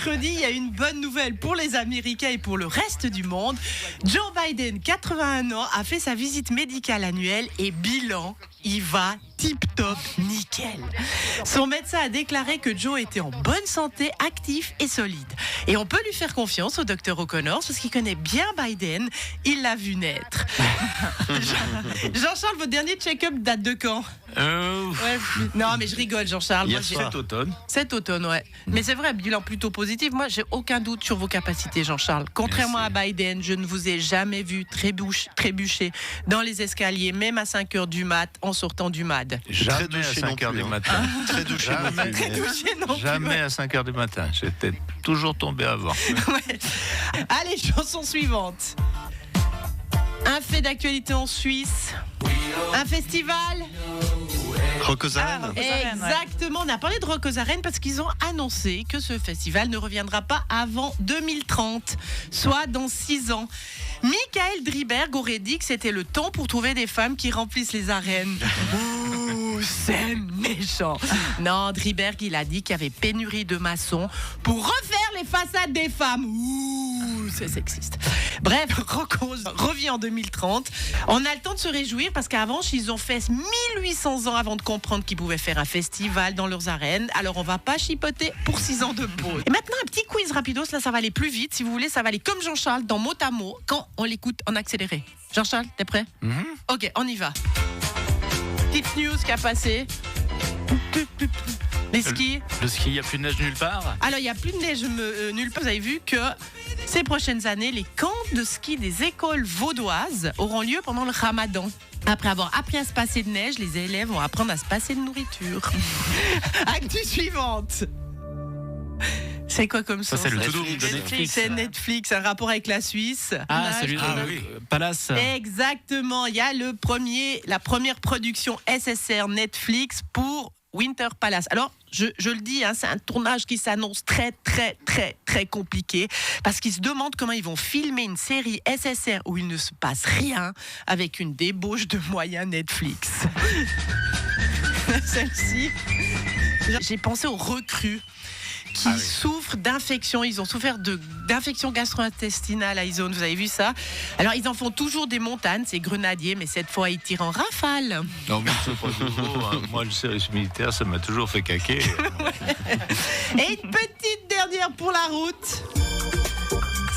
mercredi, il y a une bonne nouvelle pour les Américains et pour le reste du monde. Joe Biden, 81 ans, a fait sa visite médicale annuelle et bilan, il va tip-top, nickel. Son médecin a déclaré que Joe était en bonne santé, actif et solide. Et on peut lui faire confiance au docteur O'Connor parce qu'il connaît bien Biden, il l'a vu naître. Jean-Charles, votre dernier check-up date de quand ? Ouais, non, mais je rigole, Jean-Charles. Hier, cet automne. Cet automne, ouais. Mais c'est vrai, bilan plutôt positif. Moi, j'ai aucun doute sur vos capacités, Jean-Charles. Contrairement à Biden, je ne vous ai jamais vu trébucher dans les escaliers, même à 5h du mat, en sortant du MAD. Jamais à 5h du matin. Très douché non plus. Jamais à 5h du matin. J'étais toujours tombé avant. Ouais. Allez, chanson suivante. Un fait d'actualité en Suisse. Un festival. Rock aux arènes. Exactement, on a parlé de Rock aux arènes parce qu'ils ont annoncé que ce festival ne reviendra pas avant 2030, soit dans 6 ans. Michael Driberg aurait dit que c'était le temps pour trouver des femmes qui remplissent les arènes. Ouh, c'est méchant. Non, Driberg, il a dit qu'il y avait pénurie de maçons pour refaire les façades des femmes. Ouh, c'est sexiste. Bref, Rocos revient en 2030. On a le temps de se réjouir parce qu'avant, ils ont fait 1800 ans avant de comprendre qu'ils pouvaient faire un festival dans leurs arènes. Alors, on va pas chipoter pour 6 ans de pause. Et maintenant, un petit quiz rapidos. Là, ça va aller plus vite. Si vous voulez, ça va aller comme Jean-Charles dans mot à mot quand on l'écoute en accéléré. Jean-Charles, t'es prêt ? Ok, on y va. Petite news qui a passé. Les skis. Le ski, il n'y a plus de neige nulle part. Alors, il n'y a plus de neige nulle part. Vous avez vu que ces prochaines années, les camps de ski des écoles vaudoises auront lieu pendant le ramadan. Après avoir appris à se passer de neige, les élèves vont apprendre à se passer de nourriture. Actu suivante. C'est quoi comme ça ? Ça, c'est le tout de Netflix. C'est Netflix, un rapport avec la Suisse. Ah, celui de Palace. Exactement. Il y a la première production SSR Netflix pour Winter Palace. Alors, je le dis, c'est un tournage qui s'annonce très, très, très, très compliqué parce qu'ils se demandent comment ils vont filmer une série SSR où il ne se passe rien avec une débauche de moyens Netflix. Celle-ci, j'ai pensé aux recrues qui souffrent d'infections. Ils ont souffert d'infections gastro-intestinales à Isone. Vous avez vu ça ? Alors, ils en font toujours des montagnes, ces grenadiers, mais cette fois, ils tirent en rafale. Non, mais c'est pas toujours. Moi, le service militaire, ça m'a toujours fait caquer. Et une petite dernière pour la route.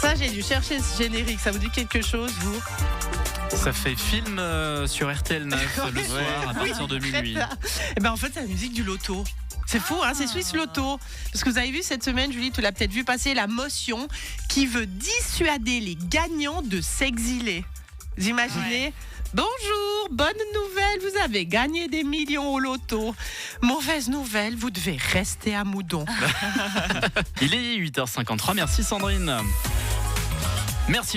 Ça, j'ai dû chercher ce générique. Ça vous dit quelque chose, vous ? Ça fait film sur RTL 9 le soir à partir de minuit. Et ben, en fait, c'est la musique du loto. C'est fou, hein, c'est Suisse Loto. Parce que vous avez vu cette semaine, Julie, tu l'as peut-être vu passer, la motion qui veut dissuader les gagnants de s'exiler. Vous imaginez ? Bonjour, bonne nouvelle, vous avez gagné des millions au loto. Mauvaise nouvelle, vous devez rester à Moudon. Il est 8h53, merci Sandrine. Merci.